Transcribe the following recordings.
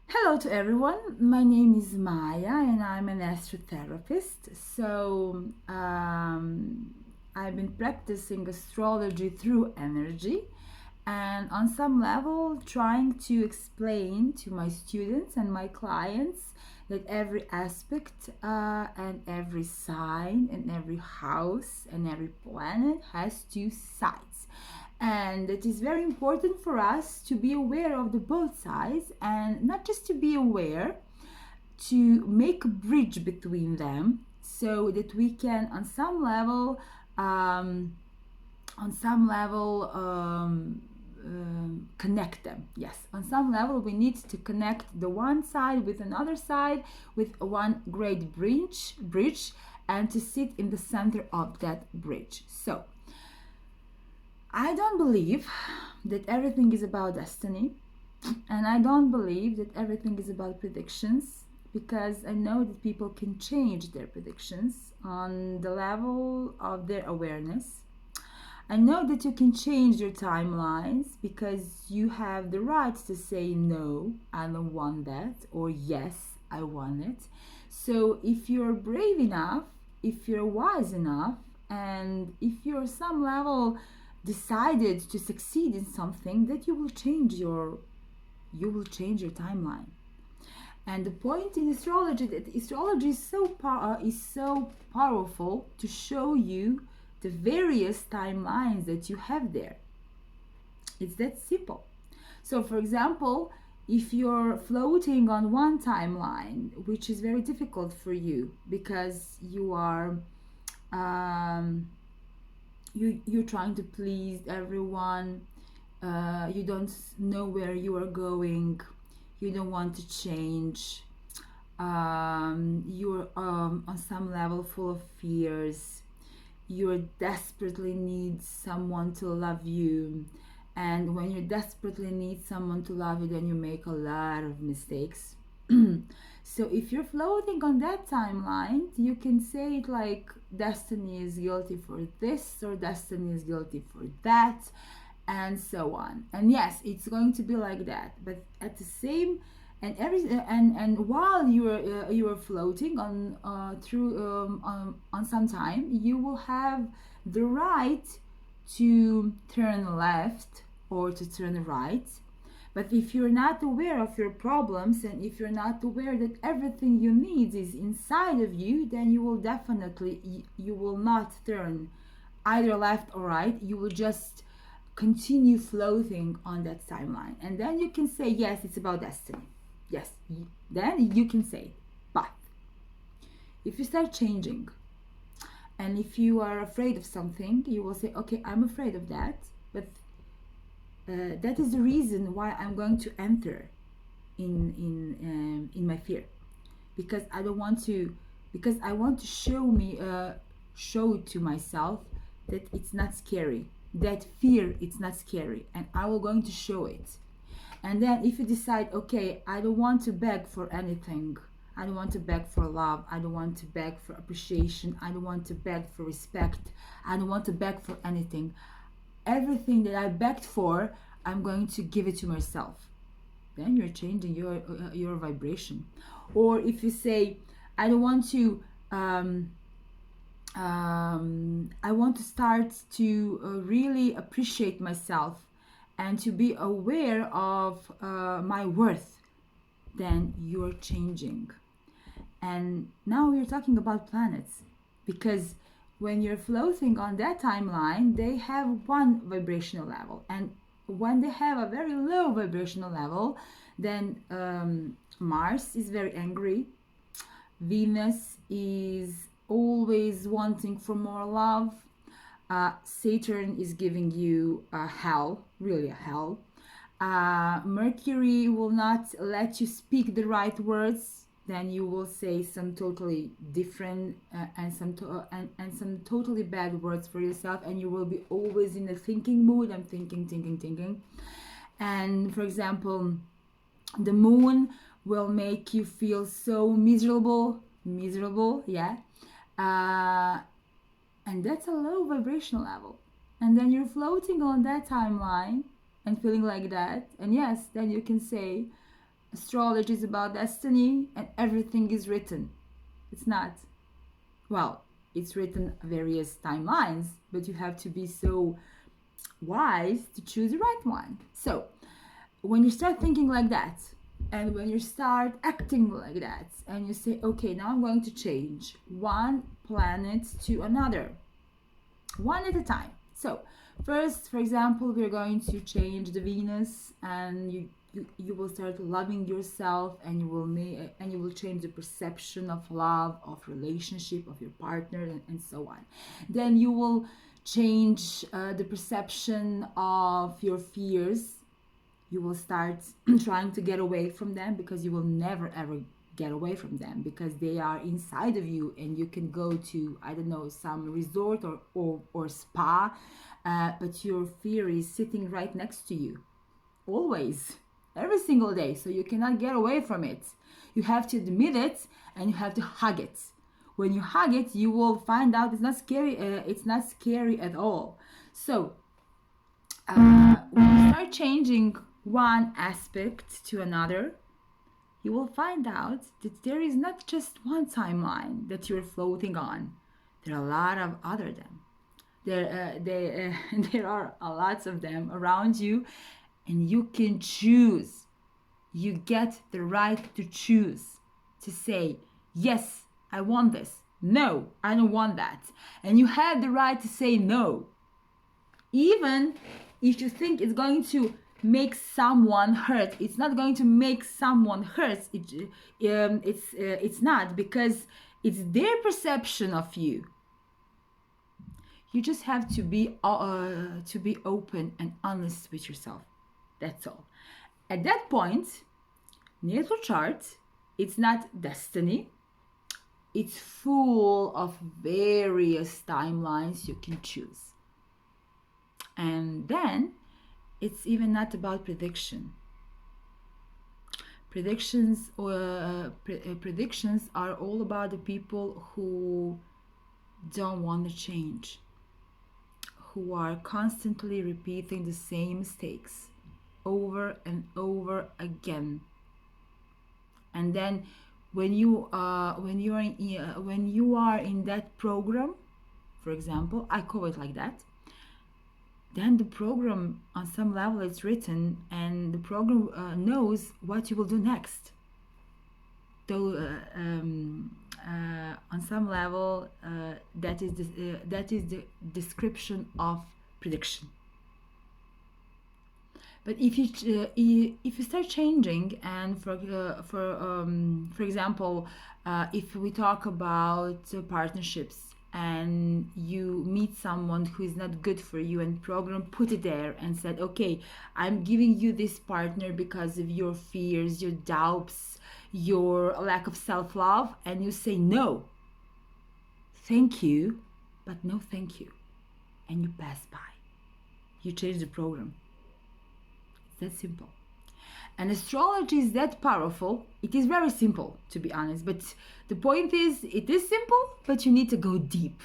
Hello to everyone. My name is Maya and I'm an astrotherapist. I've been practicing astrology through energy and on some level trying to explain to my students and my clients that every aspect and every sign and every house and every planet has two sides, and it is very important for us to be aware of the both sides, and not just to be aware, to make a bridge between them so that we can um, on some level connect them. Yes, on some level we need to connect the one side with another side with one great bridge, and to sit in the center of that bridge. So I don't believe that everything is about destiny, and I don't believe that everything is about predictions, because I know that people can change their predictions on the level of their awareness. I know that you can change your timelines because you have the right to say no, I don't want that, or yes, I want it. So if you're brave enough, if you're wise enough, and if you're some level decided to succeed in something, that you will change your timeline. And the point in astrology, that astrology is so powerful to show you the various timelines that you have there. It's that simple. So, for example, if you're floating on one timeline, which is very difficult for you because um, you're trying to please everyone, you don't know where you are going, you don't want to change, you're on some level full of fears, you desperately need someone to love you, and when you desperately need someone to love you, then you make a lot of mistakes. So if you're floating on that timeline, you can say it like destiny is guilty for this, or destiny is guilty for that, and so on. And yes, it's going to be like that, but at the same, and while you are floating on through on some time, you will have the right to turn left or to turn right. But if you're not aware of your problems, and if you're not aware that everything you need is inside of you, then you will not turn either left or right. You will just continue floating on that timeline, and then you can say yes, it's about destiny. Yes, then you can say it. But if you start changing, and if you are afraid of something, you will say, okay, I'm afraid of that, but that is the reason why I'm going to enter in my fear, because I don't want to, because I want to show to myself that it's not scary, that fear, it's not scary, and I will going to show it. And then if you decide, okay, I don't want to beg for anything, I don't want to beg for love, I don't want to beg for appreciation, I don't want to beg for respect, I don't want to beg for anything, everything that I begged for, I'm going to give it to myself, then you're changing your vibration. Or if you say, I don't want to I want to start to really appreciate myself and to be aware of my worth, then you're changing. And now we're talking about planets, because when you're floating on that timeline, they have one vibrational level, and when they have a very low vibrational level, then Mars is very angry, Venus is always wanting for more love, Saturn is giving you hell, really a hell. Mercury will not let you speak the right words. Then you will say some totally different and some totally bad words for yourself, and you will be always in a thinking mood. I'm thinking. And for example, the moon will make you feel so miserable, yeah. And that's a low vibrational level, and then you're floating on that timeline and feeling like that, and yes, then you can say, Astrology is about destiny and everything is written. It's not. Well, it's written various timelines, but you have to be so wise to choose the right one. So, when you start thinking like that, and when you start acting like that, and you say, okay, now I'm going to change one planet to another, one at a time. So, first, for example, we're going to change the Venus, and you will start loving yourself, and you will change the perception of love, of relationship, of your partner, and so on. Then you will change the perception of your fears. You will start trying to get away from them, because you will never ever get away from them, because they are inside of you, and you can go to, I don't know, some resort or spa, but your fear is sitting right next to you, always, every single day, so you cannot get away from it. You have to admit it, and you have to hug it. When you hug it, you will find out it's not scary. It's not scary at all. So when you start changing one aspect to another, you will find out that there is not just one timeline that you're floating on. There are a lot of other them. There are a lots of them around you, and you can choose. You get the right to choose, to say, yes, I want this. No, I don't want that. And you have the right to say no. Even if you think it's going to make someone hurt, it's not going to make someone hurt. It's not, because it's their perception of you. You just have to be open and honest with yourself. That's all. At that point, natal chart, it's not destiny. It's full of various timelines you can choose. And then it's even not about prediction. Predictions are all about the people who don't want to change, who are constantly repeating the same mistakes over and over again. And then when you are in that program, for example, I call it like that, then the program on some level is written, and the program knows what you will do next. Though on some level that is the description of prediction. But if you start changing, and for example, if we talk about partnerships, and you meet someone who is not good for you, and program put it there and said, okay, I'm giving you this partner because of your fears, your doubts, your lack of self-love, and you say no, thank you, but no thank you, and you pass by. You change the program. It's that simple. And astrology is that powerful. It is very simple, to be honest, but the point is, it is simple, but you need to go deep,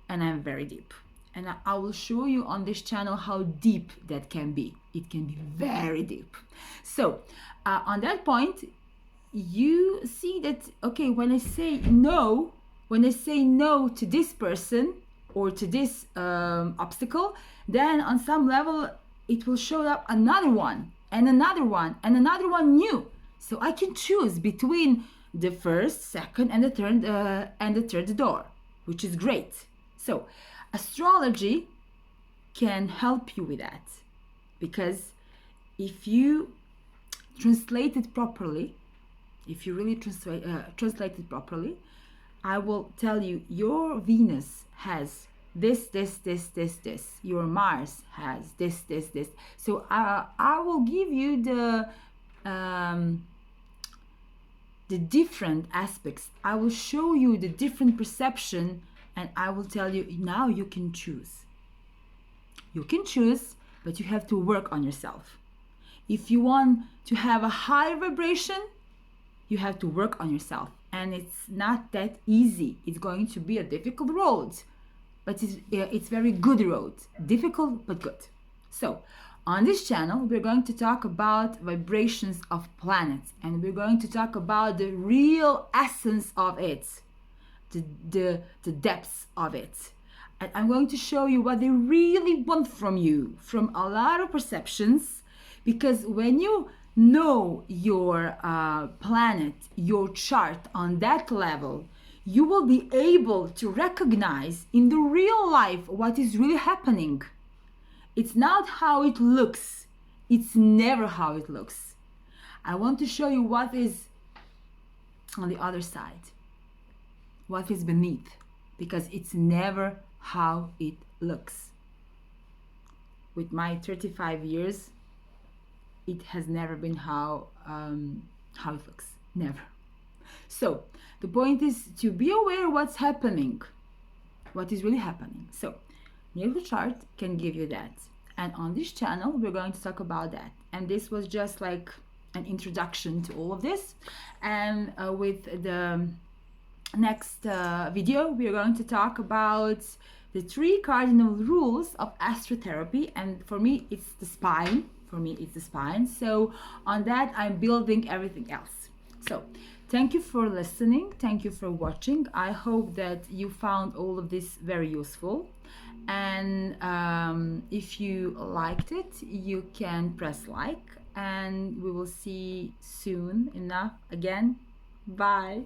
and I'm very deep, and I will show you on this channel how deep that can be. It can be very deep. So on that point, you see that, okay, when I say no to this person or to this obstacle, then on some level it will show up another one and another one and another one new. So I can choose between the first, second, and the third door, which is great. So astrology can help you with that, because if you translate it properly, if you really translate it properly, I will tell you your Venus has this. Your Mars has this. So I will give you the different aspects. I will show you the different perception, and I will tell you, now you can choose. You can choose, but you have to work on yourself. If you want to have a higher vibration, you have to work on yourself, and it's not that easy. It's going to be a difficult road, but it's very good road. Difficult but good. So On this channel, we're going to talk about vibrations of planets, and we're going to talk about the real essence of it, the depths of it. And I'm going to show you what they really want from you, from a lot of perceptions, because when you know your planet, your chart on that level, you will be able to recognize in the real life what is really happening. It's not how it looks. It's never how it looks. I want to show you what is on the other side, what is beneath, because it's never how it looks. With my 35 years, it has never been how it looks. Never. So the point is to be aware what's happening, what is really happening. So natal chart can give you that, and on this channel we're going to talk about that. And this was just like an introduction to all of this, and with the next video we're going to talk about the 3 cardinal rules of astrotherapy. And for me it's the spine. So on that I'm building everything else. So thank you for listening, thank you for watching. I hope that you found all of this very useful, and if you liked it you can press like, and we will see soon enough again. Bye.